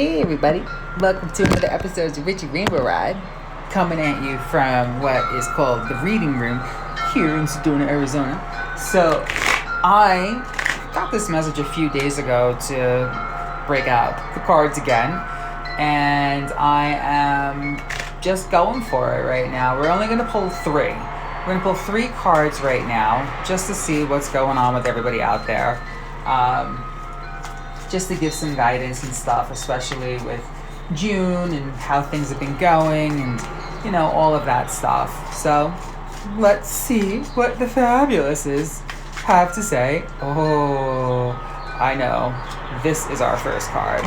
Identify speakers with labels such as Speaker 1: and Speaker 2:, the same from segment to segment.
Speaker 1: Hey everybody, welcome to another episode of Richie Rainbow Ride, coming at you from what is called the Reading Room here in Sedona, Arizona. So, I got this message a few days ago to break out the cards again, and I am just going for it right now. We're only going to pull three. We're going to pull three cards right now, just to see what's going on with everybody out there. Just to give some guidance and stuff, especially with June and how things have been going and, you know, all of that stuff. So, let's see what the fabulouses have to say. Oh, I know. This is our first card.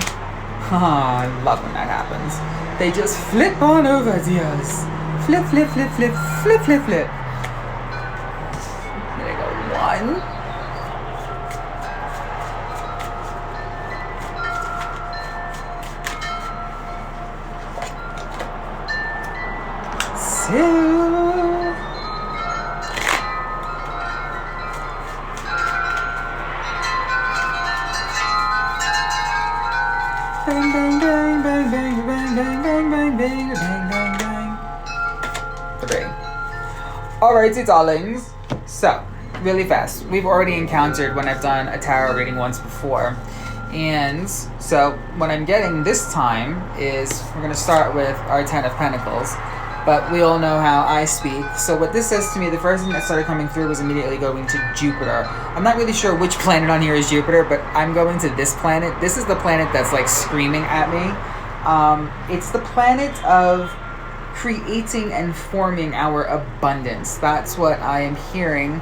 Speaker 1: I love when that happens. They just flip on over, dears. Flip, flip, flip, flip, flip, flip, flip. There you go. One. Two. Bang, bang, bang, bang, bang, bang, bang, bang, bang, bang, bang, bang, bang. Three. Alrighty, darlings. So, really fast. We've already encountered when I've done a tarot reading once before. And so, what I'm getting this time is we're going to start with our Ten of Pentacles. But we all know how I speak. So what this says to me, the first thing that started coming through was immediately going to Jupiter. I'm not really sure which planet on here is Jupiter, but I'm going to this planet. This is the planet that's like screaming at me. It's the planet of creating and forming our abundance. That's what I am hearing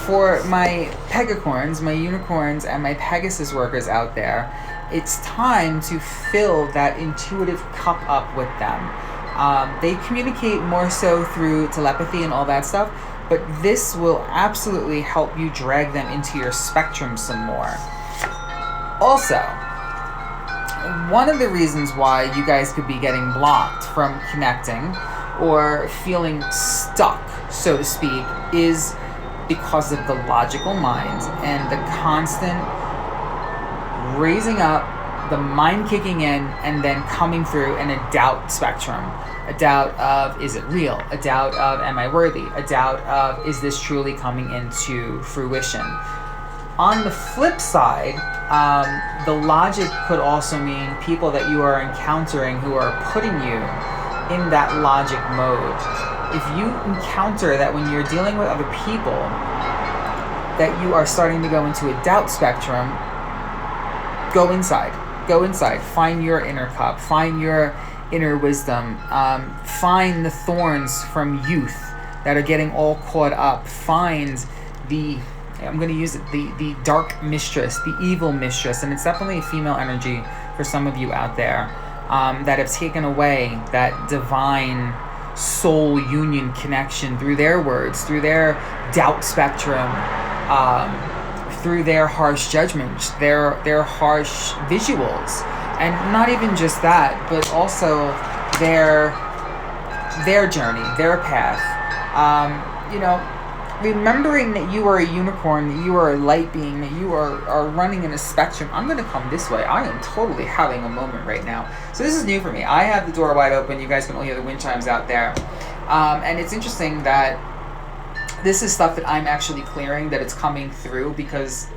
Speaker 1: for my pegacorns, my unicorns, and my Pegasus workers out there. It's time to fill that intuitive cup up with them. They communicate more so through telepathy and all that stuff, but this will absolutely help you drag them into your spectrum some more. Also, one of the reasons why you guys could be getting blocked from connecting or feeling stuck, so to speak, is because of the logical mind and the constant raising up, the mind kicking in, and then coming through in a doubt spectrum. A doubt of, is it real? A doubt of, am I worthy? A doubt of, is this truly coming into fruition? On the flip side, the logic could also mean people that you are encountering who are putting you in that logic mode. If you encounter that when you're dealing with other people, that you are starting to go into a doubt spectrum, go inside. Go inside. Find your inner cup. Find your inner wisdom. Find the thorns from youth that are getting all caught up. Find the dark mistress, the evil mistress, and it's definitely a female energy for some of you out there that have taken away that divine soul union connection through their words, through their doubt spectrum, through their harsh judgments, their harsh visuals. And not even just that, but also their journey, their path. Remembering that you are a unicorn, that you are a light being, that you are running in a spectrum. I'm going to come this way. I am totally having a moment right now. So this is new for me. I have the door wide open. You guys can all hear the wind chimes out there. And it's interesting that this is stuff that I'm actually clearing, that it's coming through, because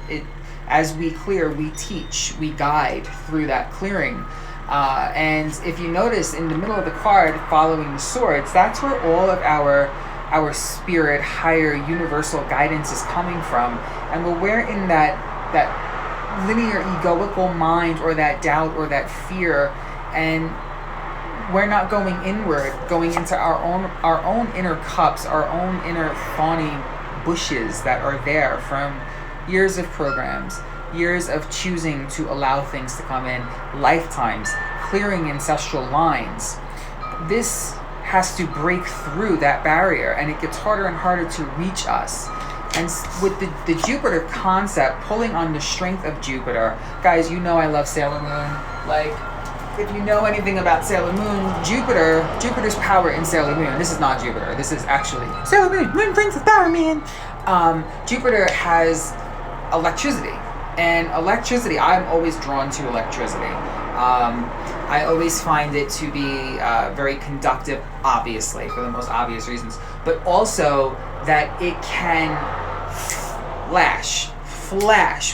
Speaker 1: as we clear, we teach, we guide through that clearing. And if you notice in the middle of the card, following the swords, that's where all of our spirit, higher, universal guidance is coming from. And when we're in that linear, egoical mind, or that doubt, or that fear, and we're not going inward, going into our own inner cups, our own inner thorny bushes that are there from years of programs, years of choosing to allow things to come in, lifetimes, clearing ancestral lines. This has to break through that barrier, and it gets harder and harder to reach us. And with the Jupiter concept, pulling on the strength of Jupiter, guys, you know I love Sailor Moon. Like, if you know anything about Sailor Moon, Jupiter's power in Sailor Moon. This is not Jupiter. This is actually Sailor Moon, Moon Princess Power Man. Jupiter has electricity. And electricity, I'm always drawn to electricity. I always find it to be very conductive, obviously, for the most obvious reasons, but also that it can flash.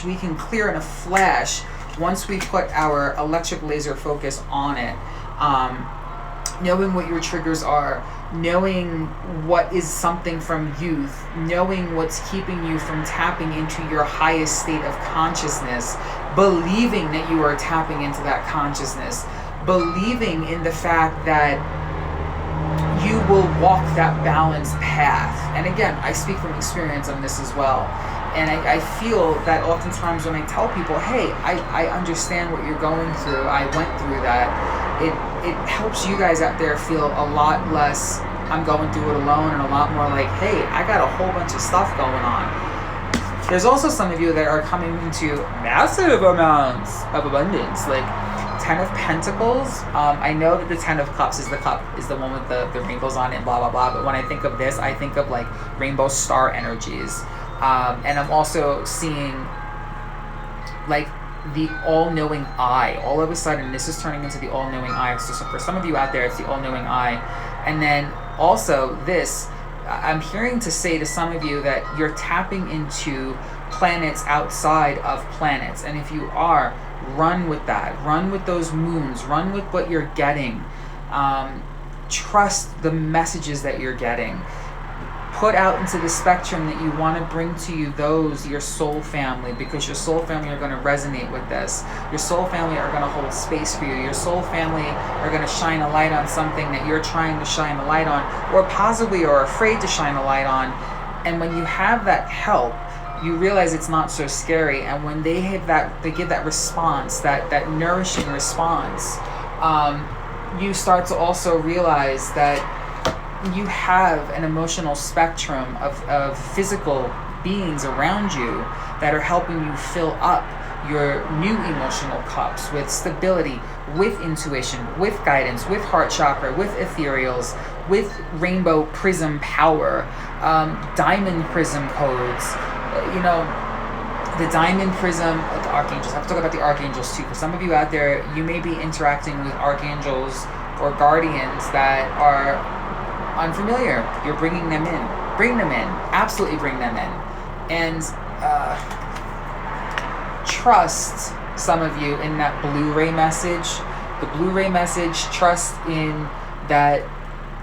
Speaker 1: We can clear in a flash once we put our electric laser focus on it. Knowing what your triggers are, knowing what is something from youth, knowing what's keeping you from tapping into your highest state of consciousness, believing that you are tapping into that consciousness, believing in the fact that you will walk that balanced path. And again, I speak from experience on this as well. And I feel that oftentimes when I tell people, hey, I understand what you're going through, I went through that, it helps you guys out there feel a lot less, I'm going through it alone, and a lot more like, hey, I got a whole bunch of stuff going on. There's also some of you that are coming into massive amounts of abundance, like 10 of Pentacles. I know that the 10 of Cups is the one with the rainbows on it and blah, blah, blah. But when I think of this, I think of like rainbow star energies. And I'm also seeing like the all-knowing eye. All of a sudden, this is turning into the all-knowing eye. So for some of you out there, it's the all-knowing eye. And then also this, I'm hearing to say to some of you that you're tapping into planets outside of planets. And if you are, run with that. Run with those moons. Run with what you're getting. Trust the messages that you're getting. Put out into the spectrum that you want to bring to you your soul family, because your soul family are going to resonate with this. Your soul family are going to hold space for you. Your soul family are going to shine a light on something that you're trying to shine a light on, or possibly are afraid to shine a light on. And when you have that help, you realize it's not so scary. And when they give that response, that nourishing response, you start to also realize that you have an emotional spectrum of physical beings around you that are helping you fill up your new emotional cups with stability, with intuition, with guidance, with heart chakra, with ethereals, with rainbow prism power, diamond prism codes. The diamond prism, the archangels. I have to talk about the archangels too, because some of you out there, you may be interacting with archangels or guardians that are unfamiliar. You're bringing them in. Bring them in. Absolutely bring them in. And trust, some of you, in that Blu-ray message. The Blu-ray message, trust in that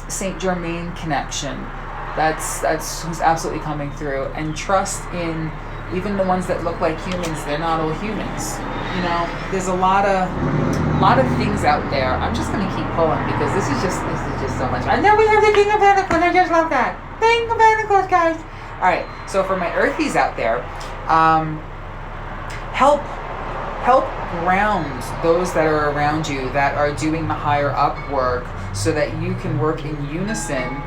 Speaker 1: Saint Germain connection. That's who's absolutely coming through. And trust in even the ones that look like humans, they're not all humans. There's a lot of things out there. I'm just gonna keep pulling because this is just so much. And then we have the King of Pentacles. I just love that. King of Pentacles, guys. All right. So for my Earthies out there, help ground those that are around you that are doing the higher up work, so that you can work in unison.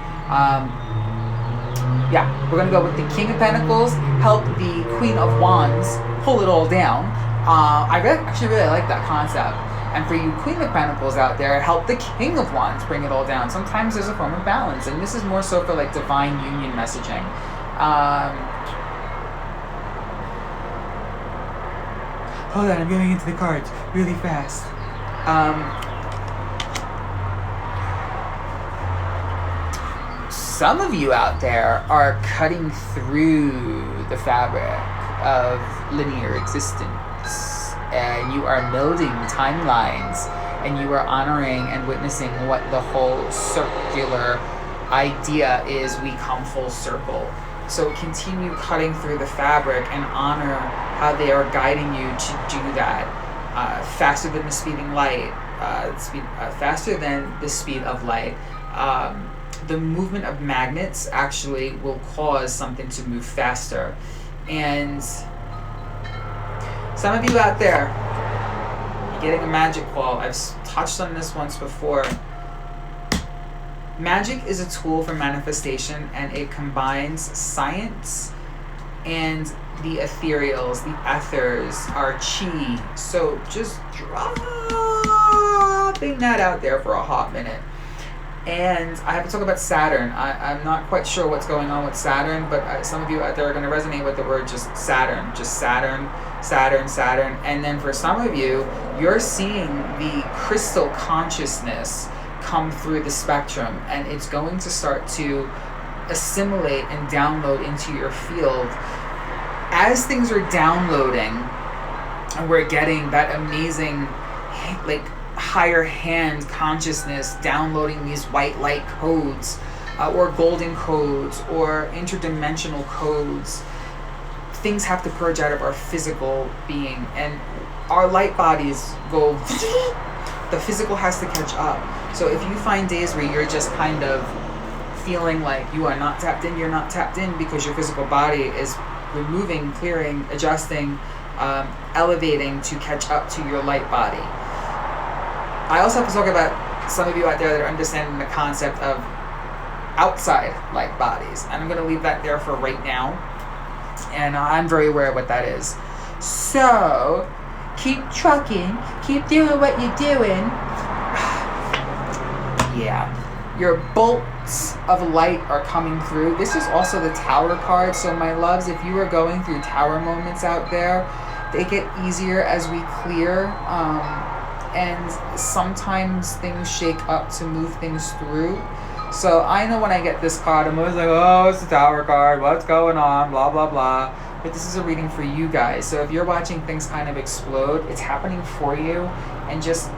Speaker 1: We're gonna go with the King of Pentacles. Help the Queen of Wands pull it all down. I actually really like that concept. And for you Queen of Pentacles out there, help the King of Wands bring it all down. Sometimes there's a form of balance, and this is more so for like divine union messaging. Hold on, I'm going into the cards really fast. Some of you out there are cutting through the fabric of linear existence, and you are melding timelines, and you are honoring and witnessing what the whole circular idea is. We come full circle. So continue cutting through the fabric and honor how they are guiding you to do that. Faster than the speeding light, faster than the speed of light. The movement of magnets actually will cause something to move faster. And some of you out there, you're getting a magic call. I've touched on this once before. Magic is a tool for manifestation, and it combines science and the ethereals, the ethers, our chi. So just dropping that out there for a hot minute. And I have to talk about Saturn. I'm not quite sure what's going on with Saturn, but some of you out there are going to resonate with the word just Saturn. Just Saturn, Saturn, Saturn. And then for some of you, you're seeing the crystal consciousness come through the spectrum, and it's going to start to assimilate and download into your field. As things are downloading, and we're getting that amazing, like, higher hand consciousness downloading these white light codes, or golden codes, or interdimensional codes. Things have to purge out of our physical being, and our light bodies go the physical has to catch up. So if you find days where you're just kind of feeling like you are not tapped in, you're not tapped in because your physical body is removing, clearing, adjusting, elevating to catch up to your light body. I also have to talk about some of you out there that are understanding the concept of outside light bodies. And I'm going to leave that there for right now. And I'm very aware of what that is. So, keep trucking. Keep doing what you're doing. Yeah. Your bolts of light are coming through. This is also the Tower card. So, my loves, if you are going through Tower moments out there, they get easier as we clear. And sometimes things shake up to move things through. So I know when I get this card, I'm always like, oh, it's the Tower card, what's going on, blah, blah, blah. But this is a reading for you guys. So if you're watching things kind of explode, it's happening for you. And just,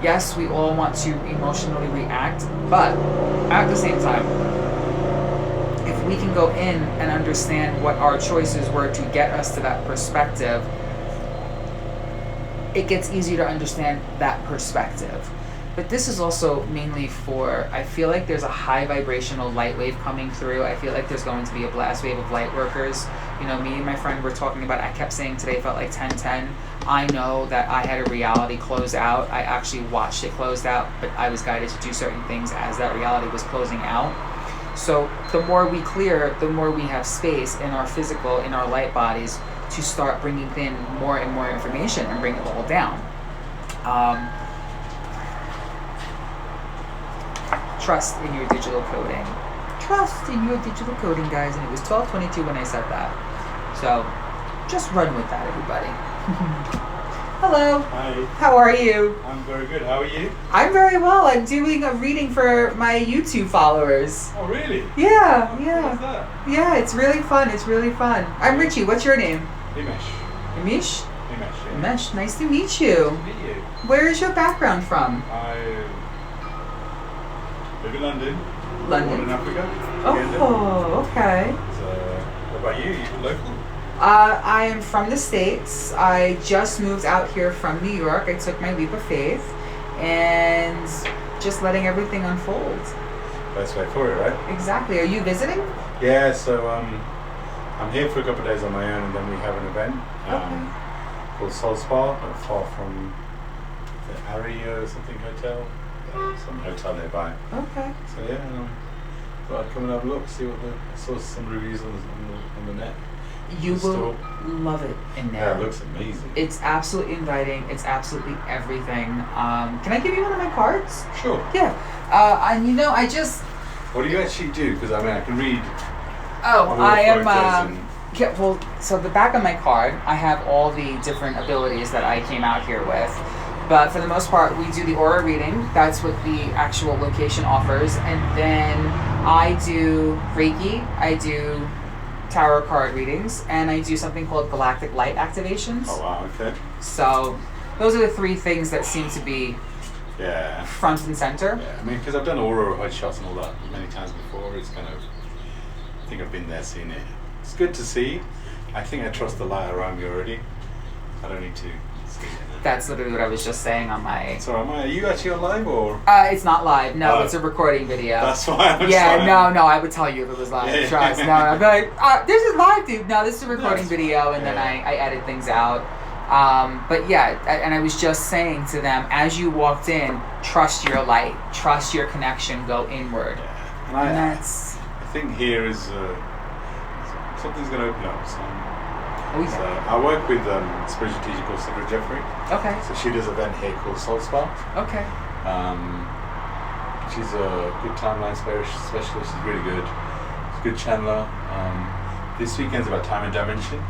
Speaker 1: yes, we all want to emotionally react, but at the same time, if we can go in and understand what our choices were to get us to that perspective, it gets easier to understand that perspective. But this is also mainly for, I feel like there's a high vibrational light wave coming through. I feel like there's going to be a blast wave of light workers. You know, me and my friend were talking about, I kept saying today felt like 10:10. I know that I had a reality close out. I actually watched it closed out, but I was guided to do certain things as that reality was closing out. So the more we clear, the more we have space in our physical, in our light bodies, to start bringing in more and more information and bring it all down. Trust in your digital coding. Trust in your digital coding, guys. And it was 12:22 when I said that. So just run with that, everybody. Hello.
Speaker 2: Hi.
Speaker 1: How are you?
Speaker 2: I'm very good. How are you?
Speaker 1: I'm very well. I'm doing a reading for my YouTube followers.
Speaker 2: Oh, really?
Speaker 1: Yeah,
Speaker 2: What
Speaker 1: yeah.
Speaker 2: is that?
Speaker 1: Yeah, it's really fun. It's really fun. I'm Richie. What's your name?
Speaker 2: Himesh.
Speaker 1: Amish?
Speaker 2: Himesh, yeah.
Speaker 1: Amish, nice to meet you.
Speaker 2: Nice to meet you.
Speaker 1: Where is your background from?
Speaker 2: I live in London.
Speaker 1: London.
Speaker 2: Born in Africa. Uganda.
Speaker 1: Oh, okay.
Speaker 2: So, what about you? You local?
Speaker 1: I am from the States. I just moved out here from New York. I took my leap of faith and just letting everything unfold.
Speaker 2: Best way for it, right?
Speaker 1: Exactly. Are you visiting?
Speaker 2: Yeah, so I'm here for a couple of days on my own, and then we have an event called Soul Spa, not far from the Aria or something hotel. Some hotel nearby.
Speaker 1: Okay.
Speaker 2: So yeah, thought I'd come and have a look, see what I saw some reviews on the net.
Speaker 1: You
Speaker 2: The
Speaker 1: will
Speaker 2: store.
Speaker 1: love it in there.
Speaker 2: Yeah, it looks amazing.
Speaker 1: It's absolutely inviting. It's absolutely everything. Can I give you one of my cards?
Speaker 2: Sure.
Speaker 1: Yeah. And you know, I just...
Speaker 2: What do you actually do? Because I mean, I can read.
Speaker 1: Oh,
Speaker 2: all the
Speaker 1: I am...
Speaker 2: photos
Speaker 1: Yeah, well, so the back of my card, I have all the different abilities that I came out here with. But for the most part, we do the aura reading. That's what the actual location offers. And then I do Reiki. I do tarot card readings. And I do something called galactic light activations.
Speaker 2: Oh, wow, okay.
Speaker 1: So those are the three things that seem to be
Speaker 2: Yeah.
Speaker 1: front and center.
Speaker 2: Yeah, I mean, because I've done aura headshots and all that many times before. It's kind of, I think I've been there, seen it. It's good to see. I think I trust the light around me already. I don't need to see it.
Speaker 1: That's literally what I was just saying on my...
Speaker 2: So are you actually on live or?
Speaker 1: It's not live. No,
Speaker 2: Oh.
Speaker 1: it's a recording video.
Speaker 2: That's why I was
Speaker 1: Yeah,
Speaker 2: trying.
Speaker 1: no, I would tell you if it was live.
Speaker 2: Yeah.
Speaker 1: Trust. No, I'd be like, this is live, dude. No, this is a recording
Speaker 2: That's
Speaker 1: video,
Speaker 2: fine.
Speaker 1: and then
Speaker 2: Yeah.
Speaker 1: I edit things out. But yeah, and I was just saying to them, as you walked in, trust your light, trust your connection, go inward.
Speaker 2: Yeah.
Speaker 1: And
Speaker 2: And
Speaker 1: that's...
Speaker 2: I think here is something's going to open up. So,
Speaker 1: Oh,
Speaker 2: so
Speaker 1: yeah.
Speaker 2: I work with spiritual teacher called Sarah Jeffrey.
Speaker 1: Okay,
Speaker 2: So she does an event here called Soul Spa.
Speaker 1: okay.
Speaker 2: She's a good timeline specialist. She's really good. She's a good channeler. This weekend's about time and dimension.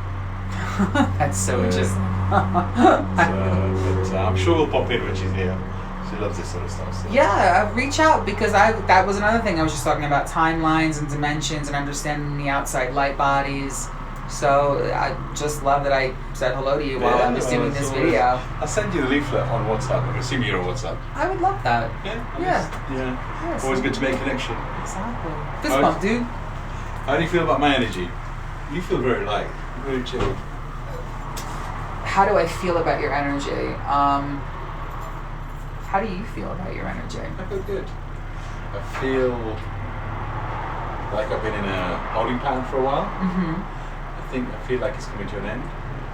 Speaker 1: That's so interesting.
Speaker 2: But I'm sure we'll pop in when she's here. She loves this sort of stuff. So.
Speaker 1: Yeah, reach out because that was another thing I was just talking about, timelines and dimensions and understanding the outside light bodies. So I just love that I said hello to you while I was doing this video.
Speaker 2: I'll send you the leaflet on WhatsApp. I'm assuming you're on WhatsApp.
Speaker 1: I would love that.
Speaker 2: Yeah.
Speaker 1: Yes.
Speaker 2: Always good to make connection.
Speaker 1: Exactly. Fist bump, dude.
Speaker 2: How do you feel about my energy? You feel very light, very chill.
Speaker 1: How do I feel about your energy? How do you feel about your energy?
Speaker 2: I feel good. I feel like I've been in a holding pattern for a while.
Speaker 1: Mm-hmm.
Speaker 2: I feel like it's coming to an end.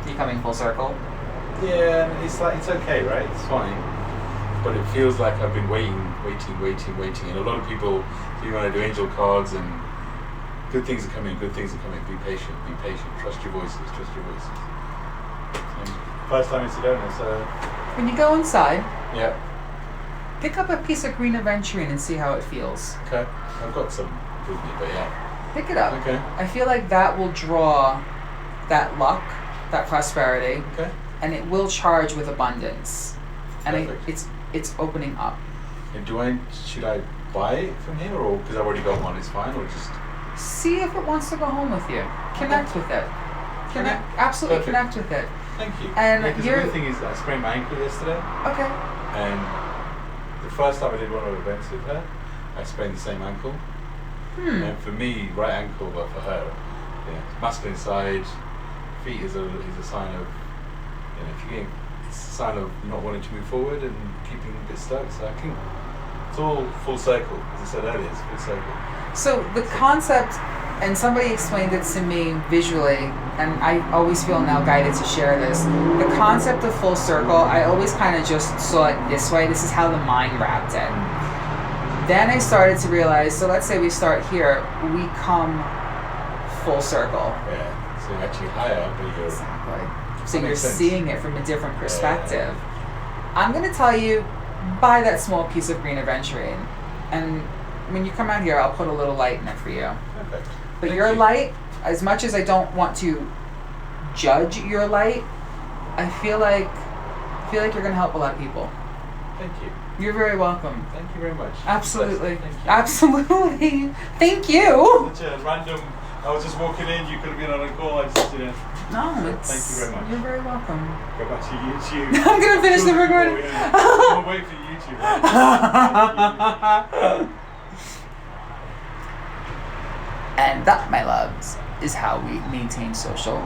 Speaker 1: You coming full circle?
Speaker 2: Yeah, it's okay, right? It's fine. But it feels like I've been waiting. And a lot of people, when I do angel cards and good things are coming, be patient, trust your voices. And first time in Sedona, so...
Speaker 1: When you go inside,
Speaker 2: yeah,
Speaker 1: pick up a piece of green aventurine and see how it feels.
Speaker 2: okay. I've got some with me, but yeah.
Speaker 1: Pick it up.
Speaker 2: Okay.
Speaker 1: I feel like that will draw that luck, that prosperity,
Speaker 2: Okay.
Speaker 1: and it will charge with abundance. And it's opening up.
Speaker 2: And should I buy it from here, or because I've already got one, it's fine, or just...
Speaker 1: See if it wants to go home with you. Connect with it. Absolutely
Speaker 2: Perfect.
Speaker 1: Connect with it.
Speaker 2: Thank you.
Speaker 1: And
Speaker 2: because the other thing is, I sprained my ankle yesterday,
Speaker 1: Okay.
Speaker 2: and the first time I did one of the events with her, I sprained the same ankle. And for me, right ankle, but for her, masculine side, feet is a sign of, it's a sign of not wanting to move forward and keeping a bit stuck. So it's all full circle. As I said earlier, it's full circle.
Speaker 1: So the concept, and somebody explained it to me visually, and I always feel now guided to share this. The concept of full circle, I always kind of just saw it this way. This is how the mind wrapped it. Then I started to realize, so let's say we start here, we come full circle.
Speaker 2: Yeah, so you're actually higher, but you're...
Speaker 1: Exactly. So you're seeing it from a different perspective. Yeah. I'm going to tell you, buy that small piece of green aventurine. And when you come out here, I'll put a little light in it for you.
Speaker 2: Perfect.
Speaker 1: But your light, as much as I don't want to judge your light, I feel like you're going to help a lot of people.
Speaker 2: Thank you.
Speaker 1: You're very welcome.
Speaker 2: Thank you very much.
Speaker 1: Absolutely.
Speaker 2: Thank you.
Speaker 1: Absolutely. Thank you.
Speaker 2: Such a random... I was just walking in, you could have been on a call, I just didn't...
Speaker 1: No,
Speaker 2: thank you very much.
Speaker 1: You're very welcome.
Speaker 2: Go back to YouTube.
Speaker 1: I'm going to finish the recording.
Speaker 2: I'll wait for YouTube. Right?
Speaker 1: And that, my loves, is how we maintain social.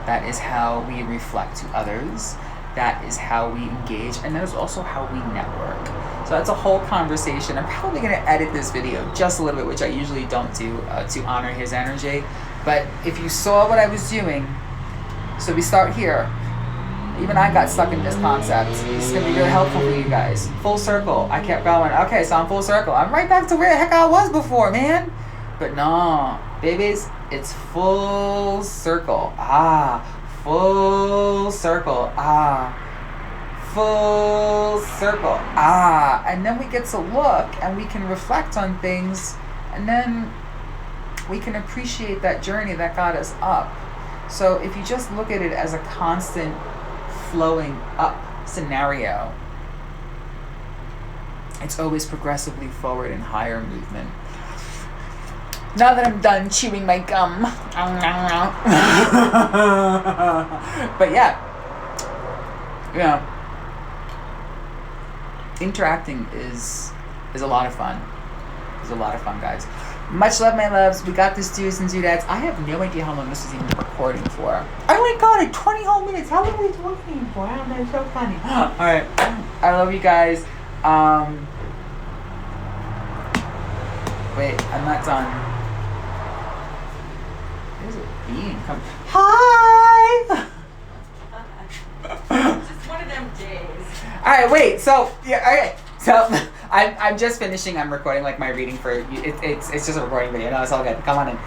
Speaker 1: That is how we reflect to others. That is how we engage, and that is also how we network. So that's a whole conversation. I'm probably going to edit this video just a little bit, which I usually don't do, to honor his energy. But if you saw what I was doing, so we start here. Even I got stuck in this concept. This is going to be really helpful for you guys. Full circle. I kept going. Okay, so I'm full circle. I'm right back to where the heck I was before, man. But no, babies, it's full circle. Full circle. Full circle. And then we get to look and we can reflect on things, and then we can appreciate that journey that got us up. So if you just look at it as a constant flowing up scenario, it's always progressively forward and higher movement. Now that I'm done chewing my gum. But yeah, interacting is a lot of fun. It's a lot of fun, guys. Much love, my loves. We got this, dudes and dudettes. I have no idea how long this is even recording for. Oh my god, 20 whole minutes. How long are we talking for? I don't know, it's so funny. Alright, I love you guys. Wait, I'm not done. There's a being come. Hi!
Speaker 3: Just one of them days.
Speaker 1: Alright, wait, so, yeah, okay. So, I'm just finishing, I'm recording like my reading for, it's just a recording video, no, it's all good, come on in.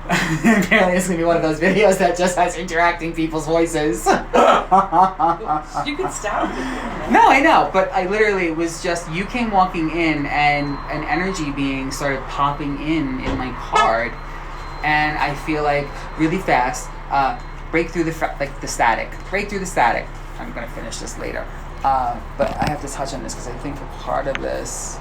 Speaker 1: Apparently, it's gonna be one of those videos that just has interacting people's voices.
Speaker 3: You could stop it.
Speaker 1: No, I know, but I literally was just, you came walking in and an energy being started popping in my card, and I feel like really fast, break through the static. Break through the static. I'm gonna finish this later. But I have to touch on this because I think a part of this.